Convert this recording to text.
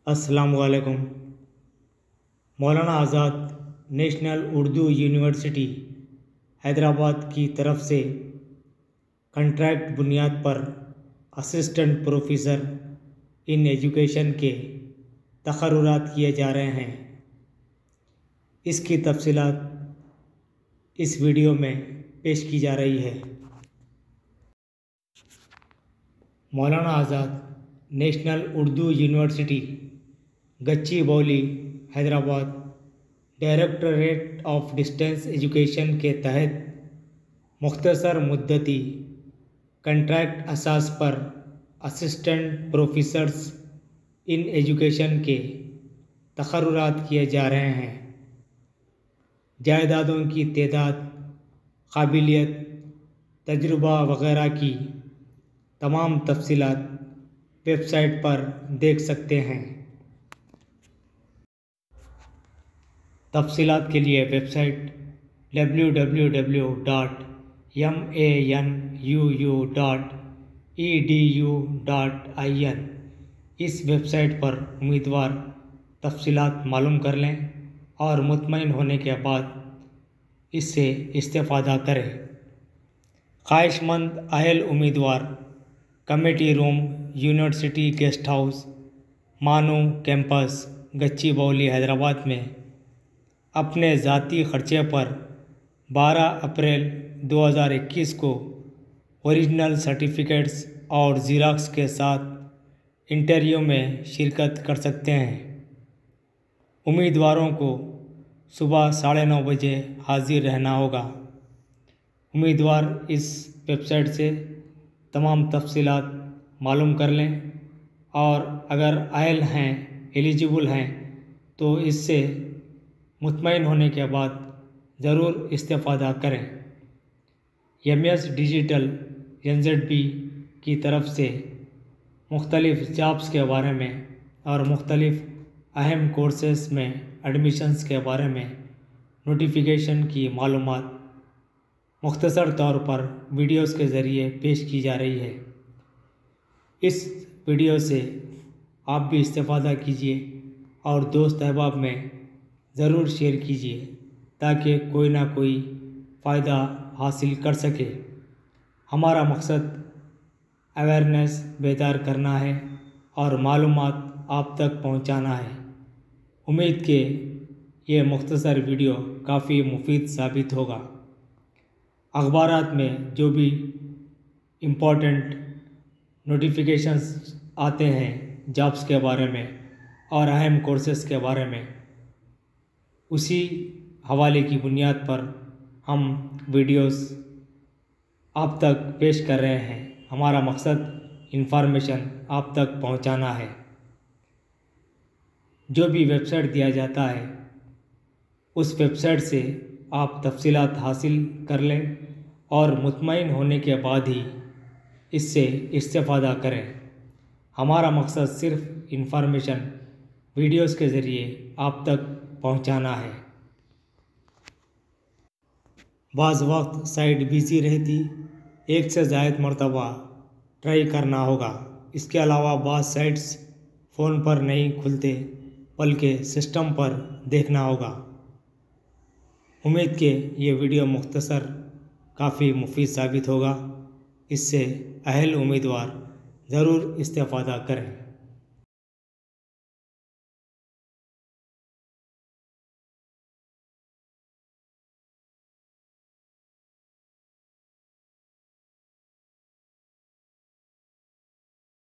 अस्सलाम वालेकुम। मौलाना Azad national Urdu university Hyderabad की तरफ से कॉन्ट्रैक्ट बुनियाद पर असिस्टेंट प्रोफेसर इन एजुकेशन के तकर्रुरात किए जा रहे हैं। इसकी तफसीलात इस वीडियो में पेश की जा रही है। Maulana Azad national Urdu university Gachibowli Hyderabad directorate of distance education के तहत मुख्तसर मुद्दती कॉन्ट्रैक्ट असास पर असिस्टेंट प्रोफेसर्स इन एजुकेशन के तकर्रुरात किए जा रहे हैं। जायदादों की तादाद, काबिलियत, तजुर्बा वगैरह की तमाम तफसीलात वेबसाइट पर देख सकते हैं। तफसीलात के लिए वेबसाइट www.manuu.edu.in इस वेबसाइट पर उम्मीदवार तफसीलात मालूम कर लें और मुतमईन होने के बाद इससे इस्तेफ़ादा करें। ख्वाहिशमंद अहल उम्मीदवार committee room, university guest house, मानू कैंपस, गच्चीबौली हैदराबाद में अपने ज़ाती ख़र्चे पर 12 अप्रैल 2021 को ओरिजिनल सर्टिफिकेट्स और ज़ेरॉक्स के साथ इंटरव्यू में शिरकत कर सकते हैं। उम्मीदवारों को सुबह 9:30 बजे हाजिर रहना होगा। उम्मीदवार इस वेबसाइट से तमाम तफसीलात मालूम कर लें और अगर अहल हैं, एलिजिबल हैं तो इससे मुतमईन होने के बाद ज़रूर इस्तेफ़ादा करें। MS डिजिटल NZB की तरफ से मुख्तलिफ़ जॉब्स के बारे में और मुख्तलिफ़ अहम कोर्सेस में एडमिशन्स के बारे में नोटिफिकेशन की मालूमात मुख्तसर तौर पर वीडियोस के ज़रिए पेश की जा रही है। इस वीडियो से आप भी इस्तेफ़ादा कीजिए और दोस्त अहबाब में ज़रूर शेयर कीजिए ताकि कोई ना कोई फ़ायदा हासिल कर सके। हमारा मकसद अवेयरनेस बेदार करना है और मालूमात आप तक पहुंचाना है। उम्मीद के ये मुख्तसर वीडियो काफ़ी मुफीद साबित होगा। अखबारात में जो भी इम्पोर्टेंट नोटिफिकेशंस आते हैं जॉब्स के बारे में और अहम कोर्सेस के बारे में, उसी हवाले की बुनियाद पर हम वीडियोस आप तक पेश कर रहे हैं। हमारा मकसद इंफॉर्मेशन आप तक पहुंचाना है। जो भी वेबसाइट दिया जाता है उस वेबसाइट से आप तफसीलात हासिल कर लें और मुतमईन होने के बाद ही इससे इस्तेफ़ादा करें। हमारा मकसद सिर्फ़ इंफॉर्मेशन वीडियोस के ज़रिए आप तक पहुंचाना है। बाज़ वक्त साइट बिज़ी रहती, एक से ज़ायद मरतबा ट्राई करना होगा। इसके अलावा बाज़ साइट्स फ़ोन पर नहीं खुलते बल्कि सिस्टम पर देखना होगा। उम्मीद के ये वीडियो मुख्तसर काफ़ी मुफीद साबित होगा। इससे अहल उम्मीदवार ज़रूर इस्तेफ़ादा करें।